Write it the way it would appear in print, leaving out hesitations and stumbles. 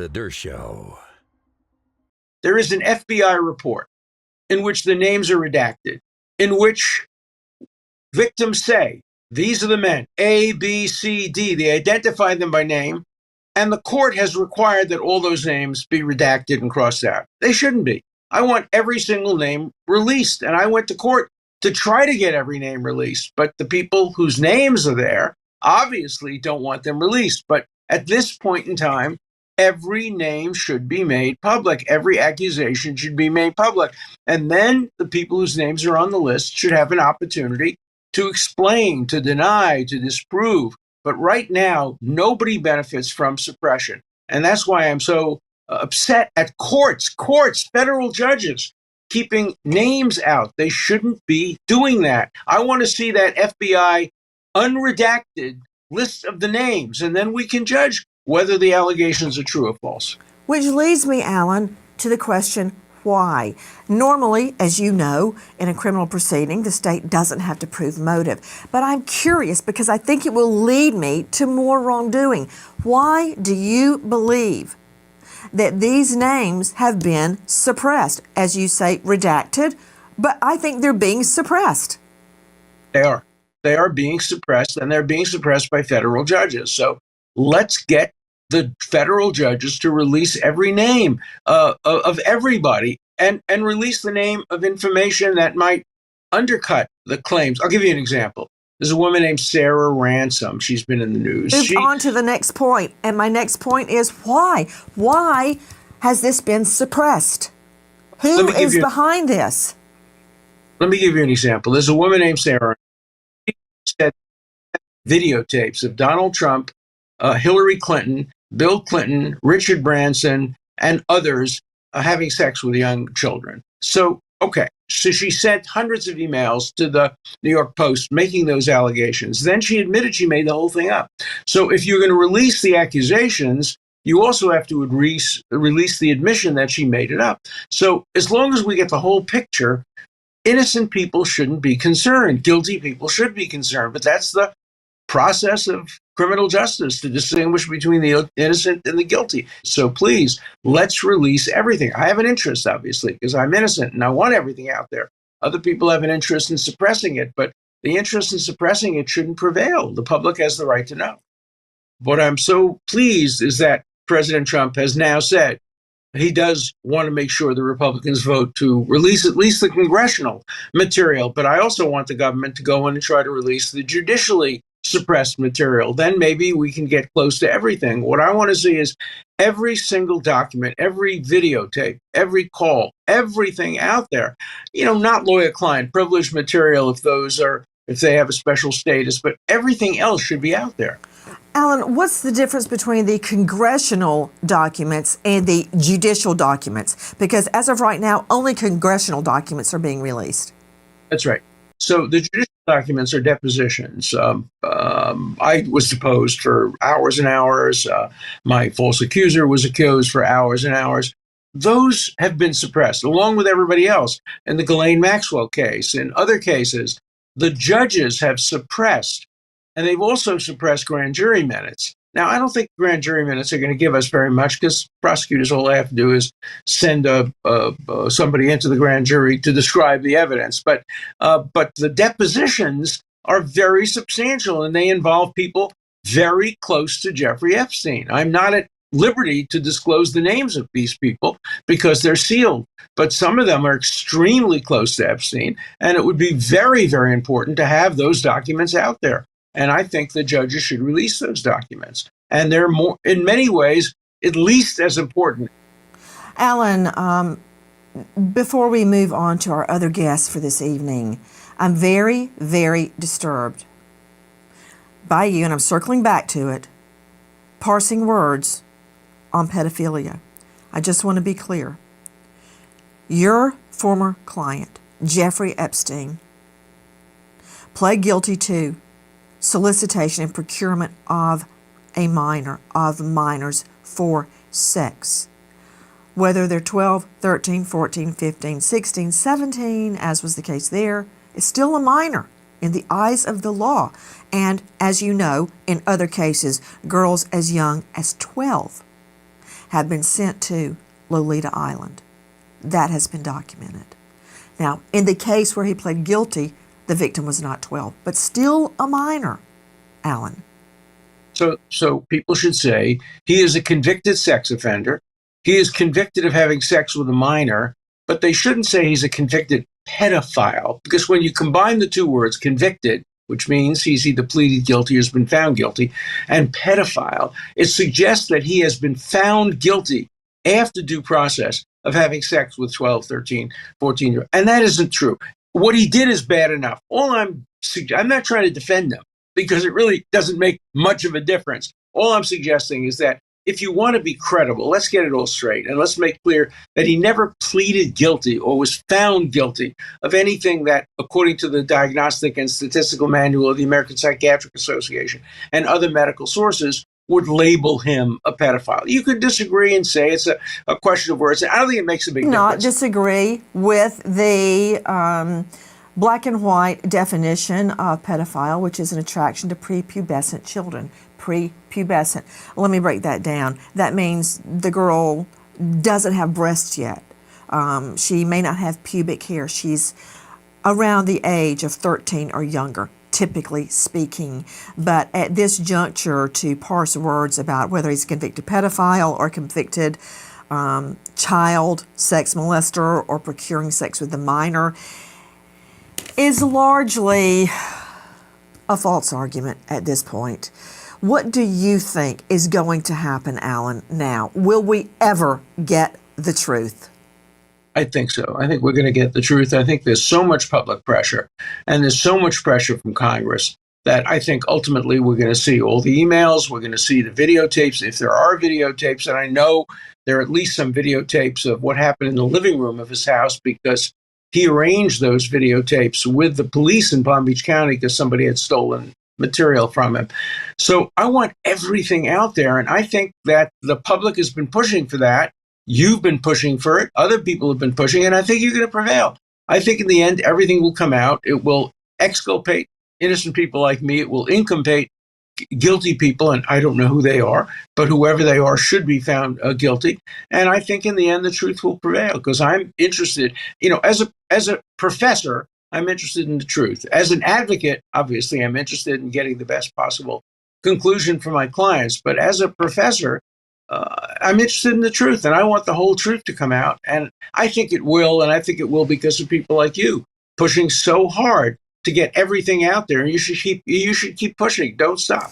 The Dershow. There is an FBI report in which the names are redacted, in which victims say, these are the men, A, B, C, D. They identify them by name, and the court has required that all those names be redacted and crossed out. They shouldn't be. I want every single name released, and I went to court to try to get every name released, but the people whose names are there obviously don't want them released. But at this point in time, every name should be made public. Every accusation should be made public. And then the people whose names are on the list should have an opportunity to explain, to deny, to disprove. But right now, nobody benefits from suppression. And that's why I'm so upset at courts, federal judges, keeping names out. They shouldn't be doing that. I want to see that FBI unredacted list of the names, and then we can judge whether the allegations are true or false. Which leads me, Alan, to the question, why? Normally, as you know, in a criminal proceeding, the state doesn't have to prove motive. But I'm curious because I think it will lead me to more wrongdoing. Why do you believe that these names have been suppressed? As you say, redacted, but I think they're being suppressed. They are. They are being suppressed, and they're being suppressed by federal judges. So let's get the federal judges to release every name of everybody and release the name of information that might undercut the claims. I'll give you an example. There's a woman named Sarah Ransom. She's been in the news. Move on to the next point. And my next point is why? Why has this been suppressed? Who is behind this? Let me give you an example. There's a woman named Sarah. She said videotapes of Donald Trump, Hillary Clinton, Bill Clinton, Richard Branson, and others having sex with young children. So she sent hundreds of emails to the New York Post making those allegations. Then she admitted she made the whole thing up. So if you're going to release the accusations, you also have to release the admission that she made it up. So as long as we get the whole picture, innocent people shouldn't be concerned. Guilty people should be concerned. But that's the process of criminal justice, to distinguish between the innocent and the guilty. So please, let's release everything. I have an interest, obviously, because I'm innocent and I want everything out there. Other people have an interest in suppressing it, but the interest in suppressing it shouldn't prevail. The public has the right to know. What I'm so pleased is that President Trump has now said he does want to make sure the Republicans vote to release at least the congressional material. But I also want the government to go in and try to release the judicially suppressed material. Then maybe we can get close to everything. What I want to see is every single document, every videotape, every call, everything out there. Not lawyer-client privileged material if they have a special status, but everything else should be out there. Alan, what's the difference between the congressional documents and the judicial documents? Because as of right now, only congressional documents are being released. That's right. So the judicial documents are depositions. I was deposed for hours and hours. My false accuser was accused for hours and hours. Those have been suppressed, along with everybody else. In the Ghislaine Maxwell case, in other cases, the judges have suppressed, and they've also suppressed grand jury minutes. Now, I don't think grand jury minutes are going to give us very much, because prosecutors, all they have to do is send somebody into the grand jury to describe the evidence. But the depositions are very substantial, and they involve people very close to Jeffrey Epstein. I'm not at liberty to disclose the names of these people because they're sealed, but some of them are extremely close to Epstein, and it would be very, very important to have those documents out there. And I think the judges should release those documents. And they're more, in many ways, at least as important. Alan, before we move on to our other guests for this evening, I'm very, very disturbed by you, and I'm circling back to it, parsing words on pedophilia. I just want to be clear. Your former client, Jeffrey Epstein, pled guilty to solicitation and procurement of a minor, of minors for sex. Whether they're 12, 13, 14, 15, 16, 17, as was the case there, is still a minor in the eyes of the law. And as you know, in other cases, girls as young as 12 have been sent to Lolita Island. That has been documented. Now, in the case where he pled guilty, the victim was not 12, but still a minor, Alan. So people should say he is a convicted sex offender. He is convicted of having sex with a minor, but they shouldn't say he's a convicted pedophile, because when you combine the two words, convicted, which means he's either pleaded guilty or has been found guilty, and pedophile, it suggests that he has been found guilty after due process of having sex with 12, 13, 14-year-olds. And that isn't true. What he did is bad enough. I'm not trying to defend him, because it really doesn't make much of a difference. All I'm suggesting is that if you want to be credible, let's get it all straight, and let's make clear that he never pleaded guilty or was found guilty of anything that, according to the Diagnostic and Statistical Manual of the American Psychiatric Association and other medical sources, would label him a pedophile. You could disagree and say it's a question of words. I don't think it makes a big difference. Not disagree with the black and white definition of pedophile, which is an attraction to prepubescent children. Prepubescent. Let me break that down. That means the girl doesn't have breasts yet. She may not have pubic hair. She's around the age of 13 or younger, typically speaking. But at this juncture, to parse words about whether he's a convicted pedophile or convicted child sex molester or procuring sex with a minor is largely a false argument at this point. What do you think is going to happen, Alan, now? Will we ever get the truth? I think so. I think we're going to get the truth. I think there's so much public pressure and there's so much pressure from Congress that I think ultimately we're going to see all the emails, we're going to see the videotapes, if there are videotapes, and I know there are at least some videotapes of what happened in the living room of his house, because he arranged those videotapes with the police in Palm Beach County because somebody had stolen material from him. So I want everything out there, and I think that the public has been pushing for that. You've been pushing for it. Other people have been pushing, and I think you're going to prevail. I think in the end, everything will come out. It will exculpate innocent people like me. It will inculpate guilty people, and I don't know who they are, but whoever they are should be found guilty. And I think in the end, the truth will prevail, because I'm interested, as a professor, I'm interested in the truth. As an advocate, obviously, I'm interested in getting the best possible conclusion for my clients. But as a professor, I'm interested in the truth, and I want the whole truth to come out. And I think it will, and I think it will because of people like you pushing so hard to get everything out there. And you should keep pushing. Don't stop.